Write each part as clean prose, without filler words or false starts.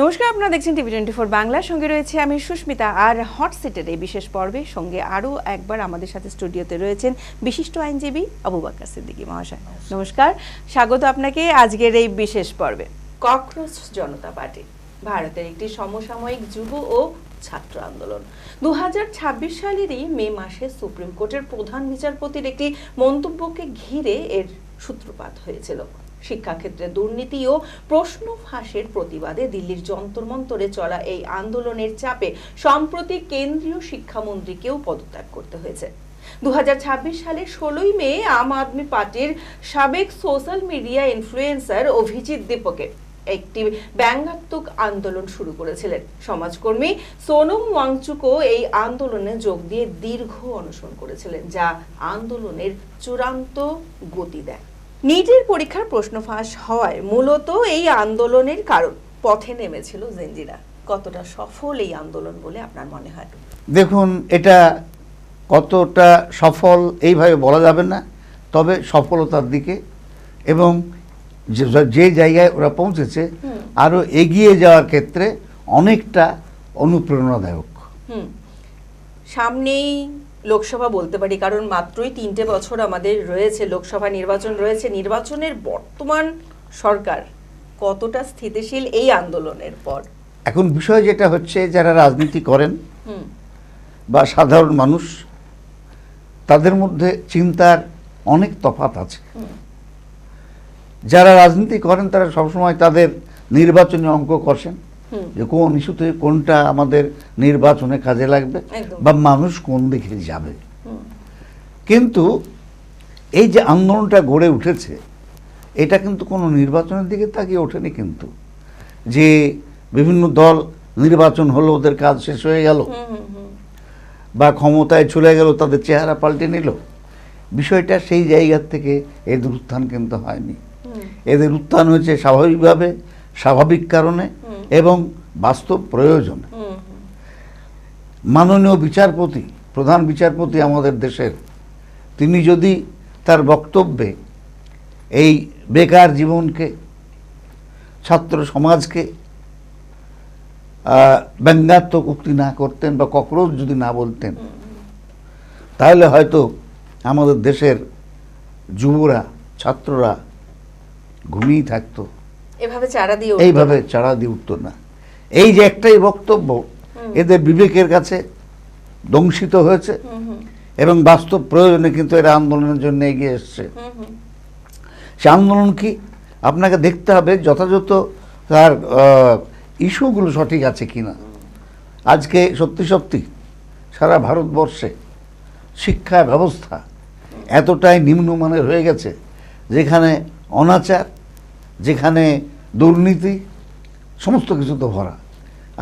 নমস্কার, আপনারা দেখছেন টিভি24 বাংলার সঙ্গে রয়েছে আমি সুস্মিতা। আর হট সিটের এই বিশেষ পর্বে সঙ্গে আরও একবার আমাদের সাথে স্টুডিওতে রয়েছেন বিশিষ্ট আইনজীবী আবু বকর সিদ্দিকী মহাশয়। নমস্কার, স্বাগত আপনাকে আজকের এই বিশেষ পর্বে। ককরোচ জনতা পার্টি ভারতের একটি সমসাময়িক যুব ও ছাত্র আন্দোলন। 2026 সালেরই মে মাসে সুপ্রিম কোর্টের প্রধান বিচারপতির একটি মন্তব্যকে ঘিরে এর সূত্রপাত হয়েছিল। শিক্ষাক্ষেত্রে দুর্নীতি ও প্রশ্ন ফাঁসের প্রতিবাদে দিল্লির যন্তর মন্তরে চলা এই আন্দোলনের চাপে সম্প্রতি কেন্দ্রীয় শিক্ষামন্ত্রীকেও পদত্যাগ করতে হয়েছে। 2026 সালের 16 মে আম আদমি পার্টির সাবেক সোশ্যাল মিডিয়া ইনফ্লুয়েন্সার অভিজিৎ দীপকে একটি ব্যঙ্গাত্মক আন্দোলন শুরু করেছিলেন। সমাজকর্মী সোনম ওয়াংচুকও এই আন্দোলনে যোগ দিয়ে দীর্ঘ অনশন করেছিলেন, যা আন্দোলনের চূড়ান্ত গতি দেয়। নিটের পরীক্ষার প্রশ্ন ফাঁস হওয়ায় মূলত এই আন্দোলনের কারণ পথে নেমেছিল জেনজিরা। কতটা সফল এই আন্দোলন বলে আপনার মনে হয়? দেখুন, এটা কতটা সফল এইভাবে বলা যাবে না, তবে সফলতার দিকে এবং যে জায়গায় ওরা পৌঁছেছে আরো এগিয়ে যাওয়ার ক্ষেত্রে অনেকটা অনুপ্রেরণাদায়ক। সামনেই লোকসভা বলতে পারি, কারণ মাত্রই 3টে বছর আমাদের রয়েছে, লোকসভা নির্বাচন রয়েছে। নির্বাচনের বর্তমান সরকার কতটা স্থিতিশীল এই আন্দোলনের পর? এখন বিষয় যেটা হচ্ছে, যারা রাজনীতি করেন বা সাধারণ মানুষ, তাদের মধ্যে চিন্তার অনেক তফাৎ আছে। যারা রাজনীতি করেন তারা সবসময় তাদের নির্বাচনী অঙ্ক কষেন যে কোন ইস্যুতে কোনটা আমাদের নির্বাচনে কাজে লাগবে বা মানুষ কোন দিকে যাবে। কিন্তু এই যে আন্দোলনটা গড়ে উঠেছে, এটা কিন্তু কোনো নির্বাচনের দিকে তাকিয়ে ওঠেনি, কিন্তু যে বিভিন্ন দল নির্বাচন হলো, ওদের কাজ শেষ হয়ে গেল বা ক্ষমতায় চলে গেল, তাদের চেহারা পাল্টে নিল। বিষয়টা সেই জায়গার থেকে এদের উত্থান কিন্তু হয়নি। এদের উত্থান হয়েছে স্বাভাবিকভাবে, স্বাভাবিক কারণে এবং বাস্তব প্রয়োজনে। মাননীয় বিচারপতি, প্রধান বিচারপতি আমাদের দেশের, তিনি যদি তার বক্তব্যে এই বেকার জীবনকে, ছাত্র সমাজকে ব্যঙ্গাত্মক উক্তি না করতেন বা ককরোচ যদি না বলতেন, তাহলে হয়তো আমাদের দেশের যুবরা, ছাত্ররা ঘুমিয়ে থাকতো, এইভাবে চারা দিয়ে উঠতো না। এই যে একটাই বক্তব্য এদের বিবেকের কাছে দংশিত হয়েছে এবং বাস্তব প্রয়োজনে কিন্তু এরা আন্দোলনের জন্য এগিয়ে এসছে। সে আন্দোলন কি আপনাকে দেখতে হবে, যথাযথ তার ইস্যুগুলো সঠিক আছে কিনা। আজকে সত্যি সত্যি সারা ভারতবর্ষে শিক্ষা ব্যবস্থা এতটাই নিম্নমানের হয়ে গেছে, যেখানে অনাচার, যেখানে দুর্নীতি, সমস্ত কিছু তো ভরা।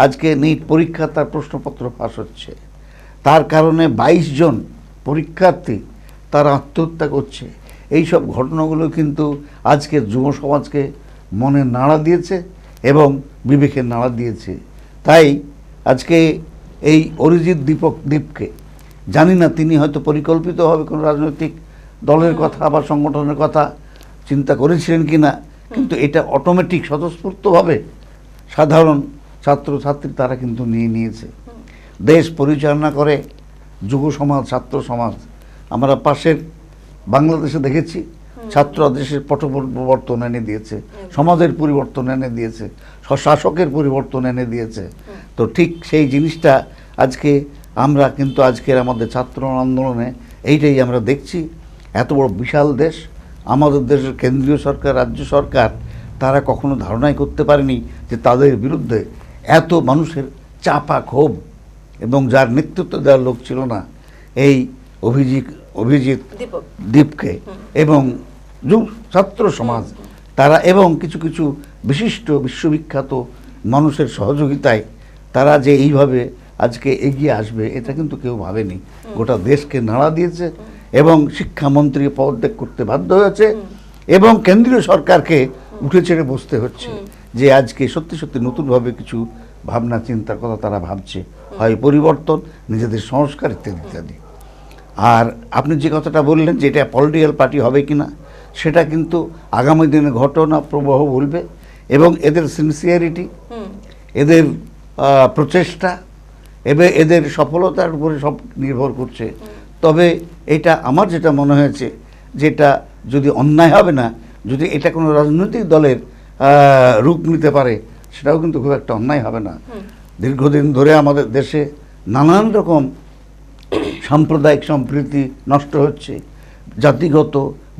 আজকে নিট পরীক্ষা, তার প্রশ্নপত্র ফাঁস হচ্ছে, তার কারণে 22 জন পরীক্ষার্থী তারা আত্মহত্যা করছে। এই সব ঘটনাগুলো কিন্তু আজকের যুব সমাজকে মনে নাড়া দিয়েছে এবং বিবেকের নাড়া দিয়েছে। তাই আজকে এই অরিজিৎ দীপকে, জানি না তিনি হয়তো পরিকল্পিতভাবে কোনো রাজনৈতিক দলের কথা বা সংগঠনের কথা চিন্তা করেছিলেন কিনা, কিন্তু এটা অটোমেটিক স্বতঃস্ফূর্তভাবে সাধারণ ছাত্রছাত্রী তারা কিন্তু নিয়ে নিয়েছে। দেশ পরিচালনা করে যুব সমাজ, ছাত্র সমাজ। আমরা পাশের বাংলাদেশে দেখেছি, ছাত্ররা দেশের পট পরিবর্তন এনে দিয়েছে, সমাজের পরিবর্তন এনে দিয়েছে, শাসকের পরিবর্তন এনে দিয়েছে। তো ঠিক সেই জিনিসটা আজকে আমরা কিন্তু আজকের আমাদের ছাত্র আন্দোলনে এইটাই আমরা দেখছি। এত বড় বিশাল দেশ, আমাদের দেশের কেন্দ্রীয় সরকার, রাজ্য সরকার, তারা কখনো ধারণাই করতে পারেনি যে তাদের বিরুদ্ধে এত মানুষের চাপা ক্ষোভ, এবং যার নেতৃত্ব দেওয়ার লোক ছিল না এই অভিজিৎ দীপকে, এবং ছাত্র সমাজ তারা এবং কিছু কিছু বিশিষ্ট বিশ্ববিখ্যাত মানুষের সহযোগিতায় তারা যে এইভাবে আজকে এগিয়ে আসবে, এটা কিন্তু কেউ ভাবেনি। গোটা দেশকে নাড়া দিয়েছে এবং শিক্ষামন্ত্রী পদত্যাগ করতে বাধ্য হয়েছে এবং কেন্দ্রীয় সরকারকে উঠে ছেড়ে বসতে হচ্ছে যে আজকে সত্যি সত্যি নতুনভাবে কিছু ভাবনা চিন্তার কথা তারা ভাবছে, হয় পরিবর্তন, নিজেদের সংস্কার ইত্যাদি ইত্যাদি। আর আপনি যে কথাটা বললেন যে এটা পলিটিক্যাল পার্টি হবে কিনা, সেটা কিন্তু আগামী দিনে ঘটনা প্রবাহ বলবে এবং এদের সিনসিয়ারিটি এদের প্রচেষ্টা এদের সফলতার উপরে সব নির্ভর করছে। তবে এটা আমার যেটা মনে হয়েছে, যেটা যদি অন্যায় হবে না, যদি এটা কোনো রাজনৈতিক দলের রূপ নিতে পারে, সেটাও কিন্তু খুব একটা অন্যায় হবে না। দীর্ঘদিন ধরে আমাদের দেশে নানান রকম সাম্প্রদায়িক সম্প্রীতি নষ্ট হচ্ছে, জাতিগত,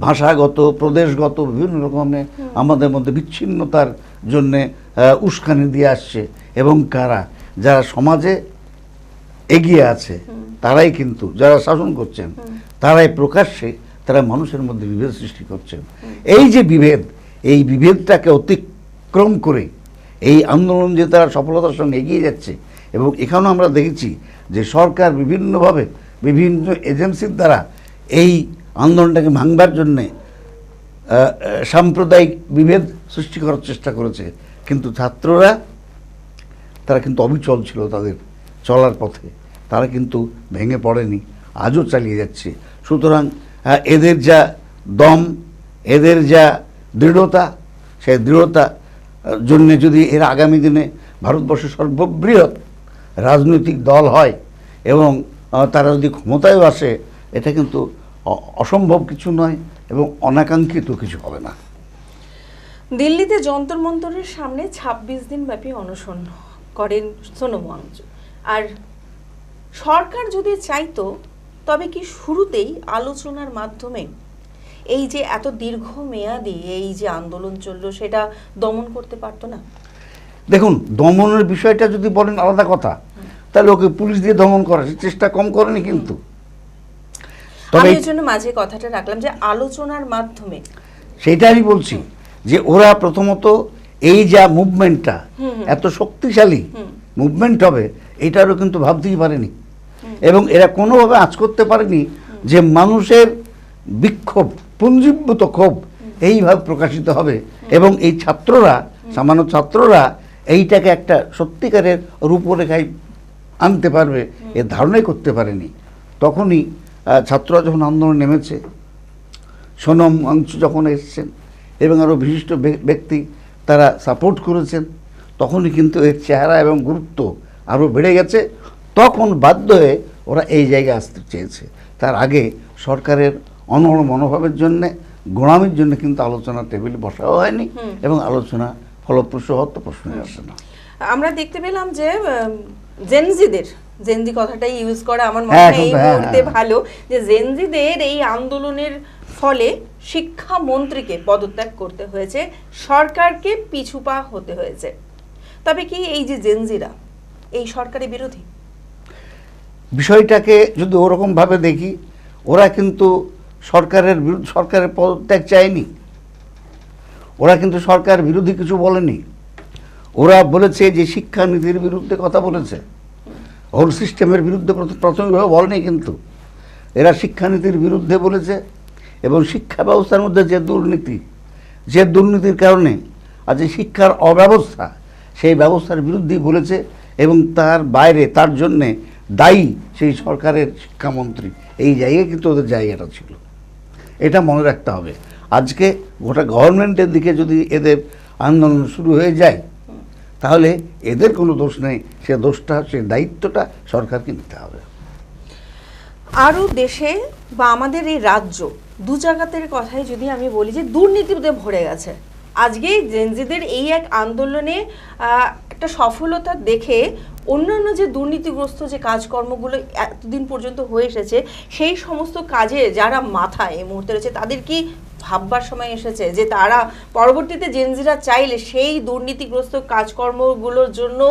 ভাষাগত, প্রদেশগত বিভিন্ন রকমের আমাদের মধ্যে বিচ্ছিন্নতার জন্যে উস্কানি দিয়ে আসছে। এবং যারা সমাজে এগিয়ে আছে তারাই কিন্তু, যারা শাসন করছেন তারাই প্রকাশ্যে তারা মানুষের মধ্যে বিভেদ সৃষ্টি করছেন। এই যে বিভেদ, এই বিভেদটাকে অতিক্রম করে এই আন্দোলন যে তারা সফলতার সঙ্গে এগিয়ে যাচ্ছে, এবং এখানেও আমরা দেখেছি যে সরকার বিভিন্নভাবে বিভিন্ন এজেন্সির দ্বারা এই আন্দোলনটাকে ভাঙবার জন্যে সাম্প্রদায়িক বিভেদ সৃষ্টি করার চেষ্টা করেছে। কিন্তু ছাত্ররা তারা কিন্তু অবিচল ছিল তাদের চলার পথে, তারা কিন্তু ভেঙে পড়েনি, আজও চালিয়ে যাচ্ছে। সুতরাং এদের যা দম, এদের যা দৃঢ়তা, সেই দৃঢ়তা জন্যে যদি এর আগামী দিনে ভারতবর্ষের সর্ববৃহৎ রাজনৈতিক দল হয় এবং তারা যদি ক্ষমতায়ও আসে, এটা কিন্তু অসম্ভব কিছু নয় এবং অনাকাঙ্ক্ষিত কিছু হবে না। দিল্লিতে যন্তর মন্তরের সামনে ২৬ দিন ব্যাপী অনশন করেন সোনম ওয়াংচুক। আর সরকার যদি চাইতো, তবে কি শুরুতেই আলোচনার মাধ্যমে এই যে এত দীর্ঘমেয়াদী এই যে আন্দোলন চললো সেটা দমন করতে পারতো না? দেখুন, দমনের বিষয়টা যদি বলেন আলাদা কথা, তাহলে ওকে পুলিশ দিয়ে দমন করার চেষ্টা কম করেনি। কিন্তু আমি এর জন্য মাঝে কথাটা রাখলাম যে আলোচনার মাধ্যমে, সেটা আমি বলছি যে ওরা প্রথমত এই যা মুভমেন্টটা এত শক্তিশালী মুভমেন্ট হবে, এটারও কিন্তু ভাবতেই পারেনি। এবং এরা কোনোভাবে আঁচ করতে পারেনি যে মানুষের বিক্ষোভ, পুঞ্জীভূত ক্ষোভ এইভাবে প্রকাশিত হবে এবং এই ছাত্ররা, সামান্য ছাত্ররা এইটাকে একটা সত্যিকারের রূপরেখায় আনতে পারবে, এ ধারণাই করতে পারেনি। তখনই ছাত্ররা যখন আন্দোলনে নেমেছে, সোনম ওয়াংচুক যখন এসেছেন এবং আরও বিশিষ্ট ব্যক্তি তারা সাপোর্ট করেছেন, তখনই কিন্তু এর চেহারা এবং গুরুত্ব আরও বেড়ে গেছে। তখন বাধ্য হয়ে ওরা এই জায়গায় আসতে চেয়েছে। তার আগে সরকারের অনড় মনোভাবের জন্যে, গোড়ামির জন্য কিন্তু আলোচনার টেবিলে বসাও হয়নি এবং আলোচনা ফলপ্রসূ হওয়ার তো প্রশ্নই আসে না। আমরা দেখতে পেলাম যে জেনজি কথাটাই ইউজ করা আমার মনে হয় এই মুহূর্তে ভালো, যে জেনজিদের এই আন্দোলনের ফলে শিক্ষামন্ত্রীকে পদত্যাগ করতে হয়েছে, সরকারকে পিছুপা হতে হয়েছে। তবে কি এই যে জেনজিরা এই সরকারের বিরোধী? বিষয়টাকে যদি ওরকমভাবে দেখি, ওরা কিন্তু সরকারের পদত্যাগ চায়নি, ওরা কিন্তু সরকার বিরোধী কিছু বলেনি। ওরা বলেছে যে শিক্ষানীতির বিরুদ্ধে কথা বলেছে, হোল সিস্টেমের বিরুদ্ধে প্রাথমিকভাবে বলেনি, কিন্তু এরা শিক্ষানীতির বিরুদ্ধে বলেছে। এবং শিক্ষা ব্যবস্থার মধ্যে যে দুর্নীতির কারণে আজ শিক্ষার অব্যবস্থা, সেই ব্যবস্থার বিরুদ্ধেই বলেছে। এবং তার বাইরে তার জন্যে দায়ী সেই সরকারের শিক্ষামন্ত্রী, এই জায়গায় কিন্তু ওদের জায়গাটা ছিল, এটা মনে রাখতে হবে। আজকে গোটা গভর্নমেন্টের দিকে যদি এদের আন্দোলন শুরু হয়ে যায়, তাহলে এদের কোনো দোষ নেই, সে দায়িত্বটা সরকারকে নিতে হবে। আরও দেশে বা আমাদের এই রাজ্য, দু জায়গাতের কথাই যদি আমি বলি যে দুর্নীতিতে ভরে গেছে। আজকে জেনজিদের এই এক আন্দোলনে একটা সফলতা দেখে অন্যান্য যে দুর্নীতিগ্রস্ত যে কাজকর্মগুলো এতদিন পর্যন্ত হয়ে এসেছে, সেই সমস্ত কাজে যারা মাথায় এই মুহূর্তে রয়েছে, তাদের কি ভাববার সময় এসেছে যে তারা পরবর্তীতে জেনজিরা চাইলে সেই দুর্নীতিগ্রস্ত কাজকর্মগুলোর জন্য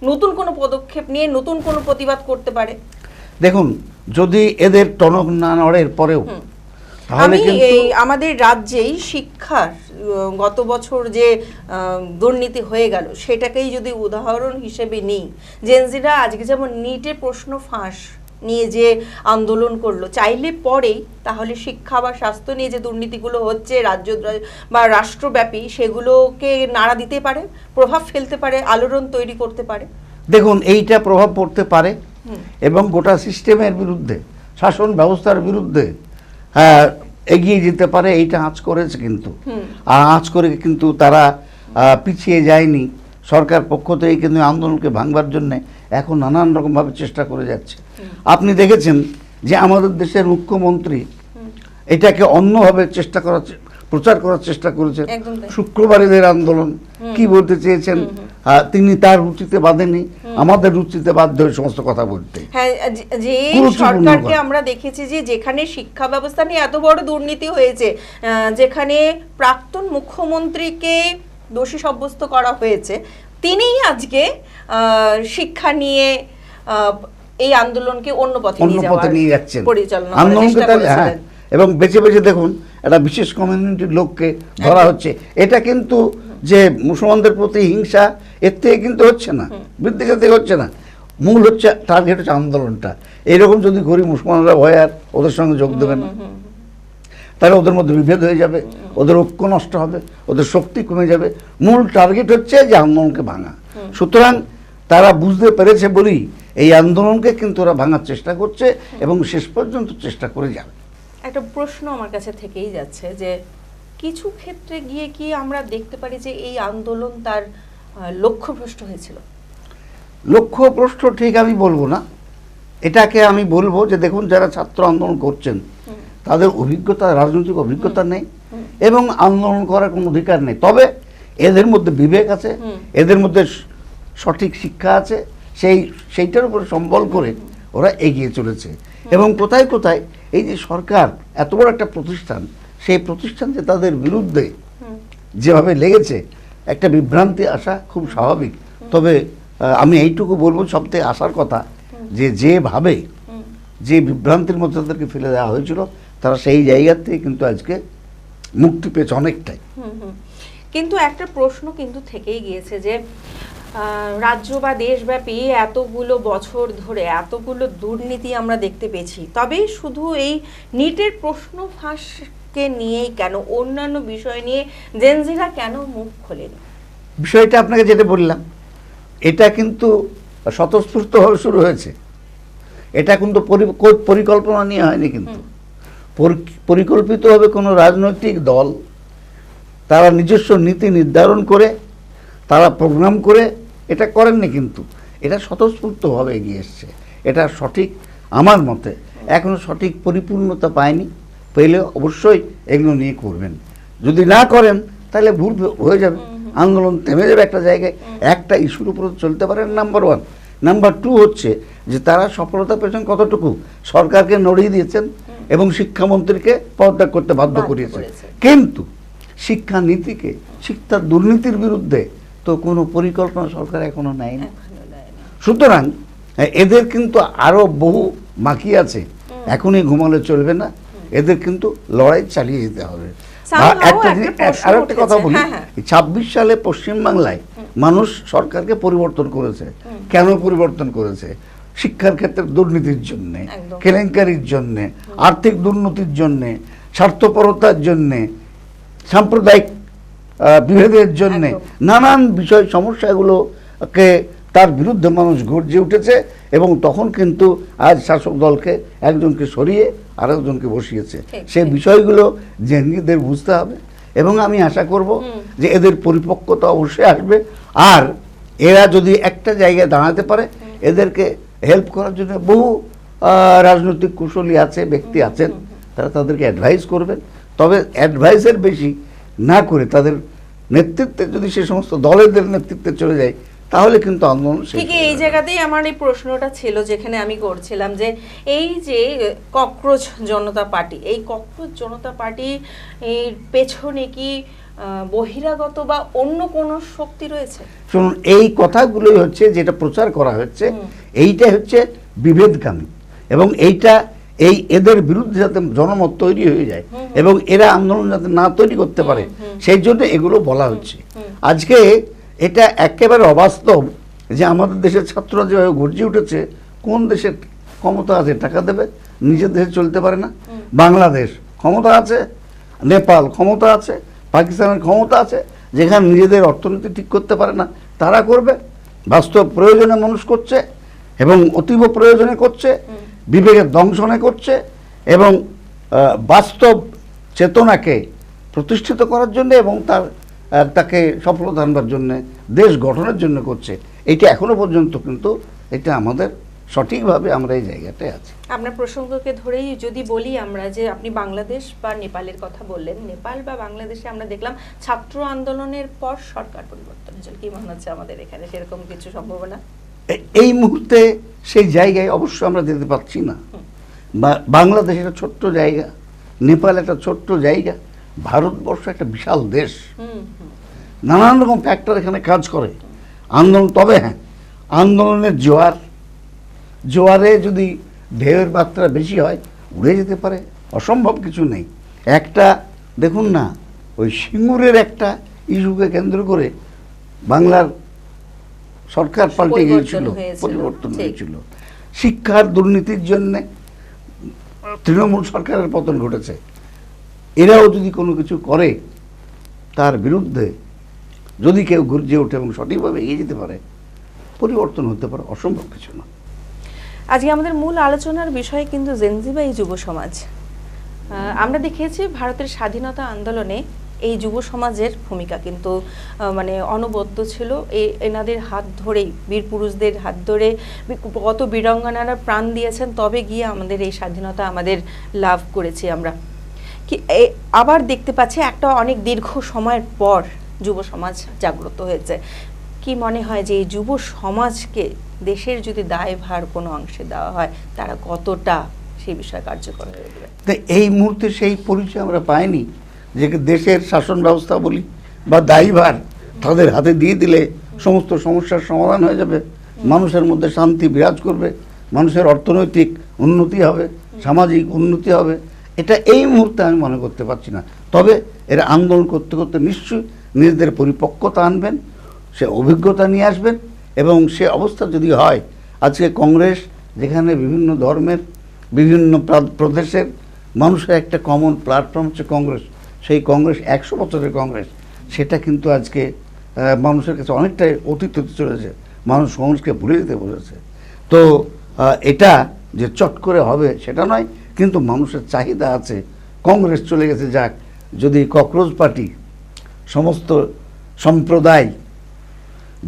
নতুন কোনো পদক্ষেপ নিয়ে নতুন কোনো প্রতিবাদ করতে পারে? দেখুন, যদি এদের টনক না নড়ের পরেও, আমি এই আমাদের রাজ্যেই শিক্ষার গত বছর যে দুর্নীতি হয়ে গেল সেটাকেই যদি উদাহরণ হিসেবে নিই, জেনজিরা আজকে যেমন নিটের প্রশ্ন ফাঁস নিয়ে যে আন্দোলন করলো, চাইলে পরেই তাহলে শিক্ষা বা স্বাস্থ্য নিয়ে যে দুর্নীতিগুলো হচ্ছে রাজ্য বা রাষ্ট্রব্যাপী, সেগুলোকে নাড়া দিতে পারে, প্রভাব ফেলতে পারে, আলোড়ন তৈরি করতে পারে। দেখুন, এইটা প্রভাব পড়তে পারে এবং গোটা সিস্টেমের বিরুদ্ধে, শাসন ব্যবস্থার বিরুদ্ধে এগিয়ে যেতে পারে। এইটা আঁচ করেছে, কিন্তু আর আঁচ করে কিন্তু তারা পিছিয়ে যায়নি, সরকার পক্ষ থেকে কিন্তু আন্দোলনকে ভাঙবার জন্য এখন নানান রকমভাবে চেষ্টা করে যাচ্ছে। আপনি দেখেছেন যে আমাদের দেশের মুখ্যমন্ত্রী এটাকে অন্যভাবে প্রচার করার চেষ্টা করেছেন। শুক্রবারের আন্দোলন কি বলতে চেয়েছেন, তিনি তার রুচিতে বাঁধেনি, আমাদের রুচিতে বাধ্য হয়ে সমস্ত কথা বলতে। হ্যাঁ, যে সরকারকে আমরা দেখেছি যে যেখানে শিক্ষা ব্যবস্থা নিয়ে এত বড় দুর্নীতি হয়েছে, যেখানে প্রাক্তন মুখ্যমন্ত্রীকে দোষী সাব্যস্ত করা হয়েছে, তিনিই আজকে শিক্ষা নিয়ে এই আন্দোলনকে অন্য পথে নিয়ে যাচ্ছেন, পরিচালনা করেন। এবং বেছে বেছে দেখুন একটা বিশেষ কমিউনিটির লোককে ধরা হচ্ছে। এটা কিন্তু যে মুসলমানদের প্রতি হিংসা, এর থেকে কিন্তু হচ্ছে না, বিদ্বেষের থেকে হচ্ছে না, মূল হচ্ছে টার্গেট হচ্ছে আন্দোলনটা। এরকম যদি করি মুসলমানরা ভয় আর ওদের সঙ্গে যোগ দেবে না, তাহলে ওদের মধ্যে বিভেদ হয়ে যাবে, ওদের ঐক্য নষ্ট হবে, ওদের শক্তি কমে যাবে। মূল টার্গেট হচ্ছে যে আন্দোলনকে ভাঙা। সুতরাং তারা বুঝতে পেরেছে বলেই এই আন্দোলনকে কিন্তু ওরা ভাঙার চেষ্টা করছে এবং শেষ পর্যন্ত চেষ্টা করে যাবে। একটা প্রশ্ন আমার কাছে থেকেই যাচ্ছে যে কিছু ক্ষেত্রে গিয়ে কি আমরা দেখতে পারি যে এই আন্দোলন তার লক্ষ্যভ্রষ্ট হয়েছিল? লক্ষ্যভ্রষ্ট ঠিক আমি বলবো না, এটাকে আমি বলবো যে দেখুন যারা ছাত্র আন্দোলন করছেন তাদের অভিজ্ঞতা, রাজনৈতিক অভিজ্ঞতা নেই এবং আন্দোলন করার কোনো অধিকার নেই। তবে এদের মধ্যে বিবেক আছে, এদের মধ্যে সঠিক শিক্ষা আছে, সেইটার উপরে সম্বল করে ওরা এগিয়ে চলেছে। এবং কোথায় কোথায় এই যে সরকার এত বড় একটা প্রতিষ্ঠান, সেই প্রতিষ্ঠান যে তাদের বিরুদ্ধে যেভাবে লেগেছে, একটা বিভ্রান্তি আসা খুব স্বাভাবিক। তবে আমি এইটুকু বলবো সবথেকে আসার কথা যে যেভাবে যে বিভ্রান্তির মধ্যে তাদেরকে ফেলে দেওয়া হয়েছিল, তারা সেই জায়গা থেকে কিন্তু আজকে মুক্তি পেয়েছে অনেকটাই। কিন্তু একটা প্রশ্ন কিন্তু থেকেই গিয়েছে যে রাজ্য বা দেশব্যাপী এতগুলো বছর ধরে এতগুলো দুর্নীতি আমরা দেখতে পেয়েছি, তবে শুধু এই নিটের প্রশ্ন ফাঁসকে নিয়েই কেন, অন্যান্য বিষয় নিয়ে জেনজিরা কেন মুখ খোলেন? বিষয়টা আপনাকে যেটা বললাম, এটা কিন্তু স্বতঃস্ফূর্তভাবে শুরু হয়েছে। এটা কিন্তু পরিকল্পনা নিয়ে হয়নি, কিন্তু পরিকল্পিতভাবে কোনো রাজনৈতিক দল তারা নিজস্ব নীতি নির্ধারণ করে তারা প্রোগ্রাম করে এটা করেননি, কিন্তু এটা স্বতঃস্ফূর্তভাবে এগিয়ে এসছে। এটা সঠিক, আমার মতে এখনো সঠিক পরিপূর্ণতা পায়নি। পেলে অবশ্যই এগুলো নিয়ে করবেন, যদি না করেন তাহলে ভুল হয়ে যাবে, আন্দোলন থেমে যাবে একটা জায়গায়। একটা ইস্যুর উপর চলতে পারেন, নাম্বার ওয়ান। নাম্বার টু হচ্ছে যে তারা সফলতা পেয়েছেন কতটুকু, সরকারকে নড়িয়ে দিয়েছেন এবং শিক্ষামন্ত্রীকে পদত্যাগ করতে বাধ্য করিয়েছেন। কিন্তু শিক্ষা নীতিকে, শিক্ষা দুর্নীতির বিরুদ্ধে তো কোনো পরিকল্পনা সরকার এখনো নেয়নি। সুতরাং এদের কিন্তু আরো বহু বাকি আছে, এখনই ঘুমালে চলবে না, এদের কিন্তু লড়াই চালিয়ে যেতে হবে। আর একটা কথা বলি, 26 সালে পশ্চিমবাংলায় মানুষ সরকারকে পরিবর্তন করেছে। কেন পরিবর্তন করেছে? শিক্ষার ক্ষেত্রে দুর্নীতির জন্যে, কেলেঙ্কারির জন্যে, আর্থিক দুর্নীতির জন্যে, স্বার্থপরতার জন্যে, সাম্প্রদায়িক বিভেদের জন্যে, নানান বিষয় সমস্যাগুলোকে তার বিরুদ্ধে মানুষ গর্জে উঠেছে এবং তখন কিন্তু আজ শাসক দলকে একজনকে সরিয়ে আরেকজনকে বসিয়েছে। সেই বিষয়গুলো জেনজিদের বুঝতে হবে এবং আমি আশা করব যে এদের পরিপক্কতা অবশ্যই আসবে। আর এরা যদি একটা জায়গায় দাঁড়াতে পারে, এদেরকে হেল্প করার জন্য বহু রাজনৈতিক কুশলী আছে, ব্যক্তি আছেন, তারা তাদেরকে অ্যাডভাইস করবেন। তবে অ্যাডভাইসের বেশি না করে তাদের নেতৃত্বে যদি সে সমস্ত দলের নেতৃত্বে চলে যায়, তাহলে কিন্তু আন্দোলন ঠিক এই জায়গাতেই আমার এই প্রশ্নটা ছিল, যেখানে আমি করছিলাম যে এই যে ককরোচ জনতা পার্টি, এই ককরোচ জনতা পার্টি এর পেছনে কি বহিরাগত বা অন্য কোনো শক্তি রয়েছে? শুনুন, এই কথাগুলোই হচ্ছে যেটা প্রচার করা হচ্ছে, এইটা হচ্ছে বিভেদকামী এবং এইটা এদের বিরুদ্ধে যাতে জনমত তৈরি হয়ে যায় এবং এরা আন্দোলন যাতে না তৈরি করতে পারে, সেই জন্য এগুলো বলা হচ্ছে। আজকে এটা একেবারে অবাস্তব যে আমাদের দেশের ছাত্ররা যেভাবে গর্জে উঠেছে, কোন দেশের ক্ষমতা আছে টাকা দেবে, নিজের দেশে চলতে পারে না। বাংলাদেশ ক্ষমতা আছে, নেপাল ক্ষমতা আছে, পাকিস্তানের ক্ষমতা আছে, যেখানে নিজেদের অর্থনীতি ঠিক করতে পারে না, তারা করবে। বাস্তব প্রয়োজনে মানুষ করছে এবং অতীব প্রয়োজনে করছে, বিবেকের দংশনে করছে এবং বাস্তব চেতনাকে প্রতিষ্ঠিত করার জন্য এবং তার তাকে সফলতা আনবার জন্যে, দেশ গঠনের জন্য করছে, এটা এখনো পর্যন্ত কিন্তু এটা আমাদের সঠিকভাবে আমরা এই জায়গাটায় আছি। আপনার প্রসঙ্গকে ধরেই যদি বলি আমরা, যে আপনি বাংলাদেশ বা নেপালের কথা বললেন, নেপাল বা বাংলাদেশে আমরা দেখলাম ছাত্র আন্দোলনের পর সরকার পরিবর্তন হয়েছিল। কি মনে হচ্ছে আমাদের এখানে সেরকম কিছু সম্ভাবনা? এই মুহূর্তে সেই জায়গায় অবশ্য আমরা যেতে পারছি না। বাংলাদেশ একটা ছোট্ট জায়গা, নেপাল একটা ছোট্ট জায়গা, ভারতবর্ষ একটা বিশাল দেশ, নানান রকম ফ্যাক্টর এখানে কাজ করে। আন্দোলন, তবে হ্যাঁ, আন্দোলনের জোয়ারে যদি ঢেউয়ের মাত্রা বেশি হয় উড়ে যেতে পারে, অসম্ভব কিছু নেই। একটা দেখুন না, ওই সিঙ্গুরের একটা ইস্যুকে কেন্দ্র করে বাংলার সরকার পাল্টে গিয়েছিল, পরিবর্তন হয়েছিল। শিক্ষার দুর্নীতির জন্যে তৃণমূল সরকারের পতন ঘটেছে। এরাও যদি কোনো কিছু করে, তার বিরুদ্ধে যদি কেউ গর্জে ওঠে এবং সঠিকভাবে এগিয়ে যেতে পারে, পরিবর্তন হতে পারে, অসম্ভব কিছু না। আজকে আমাদের মূল আলোচনার বিষয় কিন্তু জেনজি বা এই যুব সমাজ। আমরা দেখেছি ভারতের স্বাধীনতা আন্দোলনে এই যুব সমাজের ভূমিকা কিন্তু মানে অনবদ্য ছিল। এনাদের হাত ধরেই, বীর পুরুষদের হাত ধরে কত বীরাঙ্গনারা প্রাণ দিয়েছেন, তবে গিয়ে আমাদের এই স্বাধীনতা আমাদের লাভ করেছি আমরা। কি আবার দেখতে পাচ্ছি একটা অনেক দীর্ঘ সময়ের পর যুব সমাজ জাগ্রত হয়েছে। কি মনে হয় যে এই যুব সমাজকে দেশের যদি দায়ভার কোনো অংশে দেওয়া হয়, তারা কতটা সেই বিষয়ে কার্যকর হয়ে উঠবে? এই মুহূর্তে সেই পরিচয় আমরা পাইনি, যে দেশের শাসন ব্যবস্থা বলি বা দায়ভার তাদের হাতে দিয়ে দিলে সমস্ত সমস্যার সমাধান হয়ে যাবে, মানুষের মধ্যে শান্তি বিরাজ করবে, মানুষের অর্থনৈতিক উন্নতি হবে, সামাজিক উন্নতি হবে। এটা এই মুহূর্তে আমি মনে করতে পারছি না। তবে এরা আন্দোলন করতে করতে নিশ্চয়ই নিজেদের পরিপক্কতা আনবেন, সে অভিজ্ঞতা নিয়ে আসবেন, এবং সে অবস্থা যদি হয়, আজকে কংগ্রেস যেখানে বিভিন্ন ধর্মের, বিভিন্ন প্রদেশের মানুষের একটা কমন প্ল্যাটফর্ম হচ্ছে কংগ্রেস, সেই কংগ্রেস 100 বছরের কংগ্রেস, সেটা কিন্তু আজকে মানুষের কাছে অনেকটাই অতীত হতে চলেছে, মানুষ কংগ্রেসকে ভুলে যেতে বলেছে। তো এটা যে চট করে হবে সেটা নয়, কিন্তু মানুষের চাহিদা আছে। কংগ্রেস চলে গেছে, যাক, যদি ককরোচ পার্টি সমস্ত সম্প্রদায়,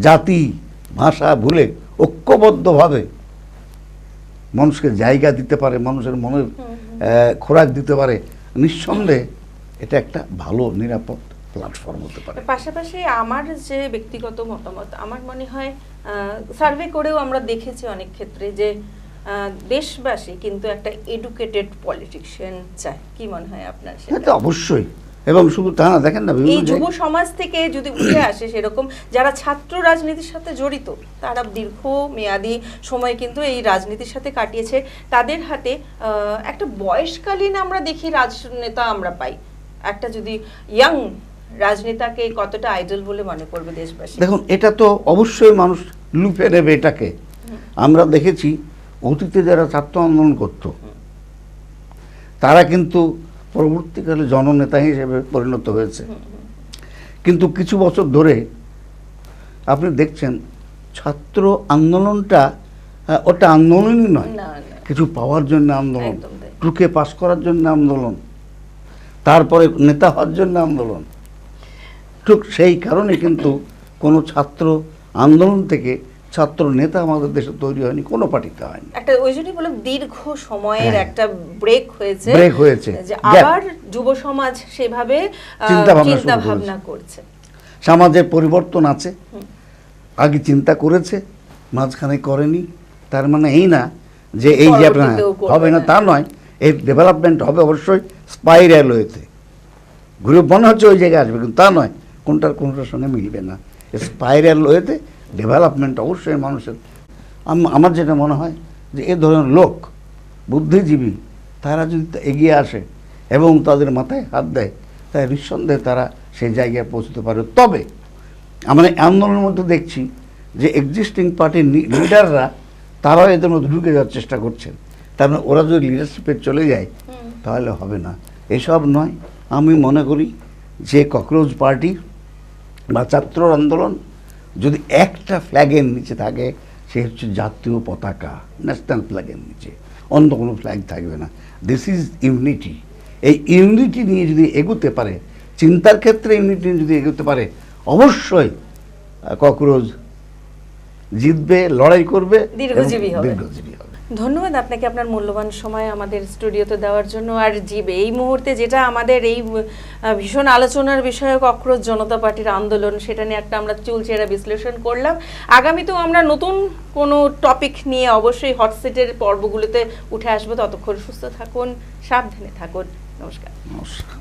জাতি, ভাষা ভুলে ঐক্যবদ্ধভাবে মানুষকে জায়গা দিতে পারে, মানুষের মনের খোরাক দিতে পারে, নিঃসন্দেহে এটা একটা ভালো নিরাপদ প্ল্যাটফর্ম হতে পারে। পাশাপাশি আমার যে ব্যক্তিগত মতামত, আমার মনে হয় সার্ভে করেও আমরা দেখেছি অনেক ক্ষেত্রে যে দেশবাসী কিন্তু একটা এডুকেটেড পলিটিশিয়ান চায়। কি মনে হয় আপনার? সেটা অবশ্যই, এবং শুধু তা না, দেখেন না, এই যুব সমাজ থেকে যদি উঠে আসে সেরকম যারা ছাত্র রাজনীতির সাথে জড়িত, তারা দীর্ঘ মেয়াদি সময় কিন্তু এই রাজনীতির সাথে কাটিয়েছে, তাদের হাতে একটা বয়সকালীন আমরা দেখি রাজনেতা আমরা পাই। একটা যদি ইয়াং রাজনেতাকে কতটা আইডল বলে মনে করবে দেশবাসী? দেখুন, এটা তো অবশ্যই মানুষ লুপে নেবে এটাকে। আমরা দেখেছি অতীতে যারা ছাত্র আন্দোলন করত, তারা কিন্তু পরবর্তীকালে জননেতা হিসেবে পরিণত হয়েছে। কিন্তু কিছু বছর ধরে আপনি দেখছেন ছাত্র আন্দোলনটা ওটা আন্দোলনই নয়, কিছু পাওয়ার জন্য আন্দোলন, টুকে পাস করার জন্য আন্দোলন, তারপরে নেতা হওয়ার জন্য আন্দোলন। ঠিক সেই কারণে কিন্তু কোনো ছাত্র আন্দোলন থেকে ছাত্র নেতা আমাদের দেশে তৈরি হয়নি, কোনো পার্টিতে হয়নি। একটা ওই জন্যই বললাম দীর্ঘ সময়ের একটা ব্রেক হয়েছে, যে আবার যুব সমাজ সেভাবে চিন্তা ভাবনা করছে। সমাজের পরিবর্তন আছে, আগে চিন্তা করেছে, মাঝখানে করেনি, তার মানে এই না যে এই যে আপনার হবে না, তা নয়। এই ডেভেলপমেন্ট হবে অবশ্যই স্পাইরাল ওয়েতে, ঘুরে মনে হচ্ছে ওই জায়গায় আসবে, কিন্তু তা নয়, কোনটার সঙ্গে মিলবে না। স্পাইরাল ওয়েতে ডেভেলপমেন্ট অবশ্যই মানুষের। আমার যেটা মনে হয় যে এ ধরনের লোক, বুদ্ধিজীবী, তারা যদি এগিয়ে আসে এবং তাদের মাথায় হাত দেয়, তাই নিঃসন্দেহে তারা সেই জায়গায় পৌঁছতে পারে। তবে আমরা আন্দোলনের মধ্যে দেখছি যে এক্সিস্টিং পার্টির লিডাররা তারাও এদের মধ্যে ঢুকে যাওয়ার চেষ্টা করছেন। তার মানে ওরা যদি লিডারশিপে চলে যায় তাহলে হবে না। এসব নয়, আমি মনে করি যে ককরোচ পার্টি বা ছাত্র আন্দোলন যদি একটা ফ্ল্যাগের নিচে থাকে, সে হচ্ছে জাতীয় পতাকা, ন্যাশনাল ফ্ল্যাগের নিচে, অন্য কোনো ফ্ল্যাগ থাকবে না। This is unity. এই ইউনিটি নিয়ে যদি এগোতে পারে, চিন্তার ক্ষেত্রে ইউনিটি যদি এগোতে পারে, অবশ্যই ককরোচ জিতবে, লড়াই করবে, দীর্ঘজীবী এবং হবে। দীর্ঘজীবী হবে। ধন্যবাদ আপনাকে আপনার মূল্যবান সময় আমাদের স্টুডিওতে দেওয়ার জন্য। আর এই মুহূর্তে যেটা আমাদের এই ভীষণ আলোচনার বিষয় ককরোচ জনতা পার্টির আন্দোলন, সেটা নিয়ে একটা আমরা চুলচেরা বিশ্লেষণ করলাম। আগামীতেও আমরা নতুন কোনো টপিক নিয়ে অবশ্যই হটসিটের পর্বগুলোতে উঠে আসবো। ততক্ষণ সুস্থ থাকুন, সাবধানে থাকুন। নমস্কার। নমস্কার।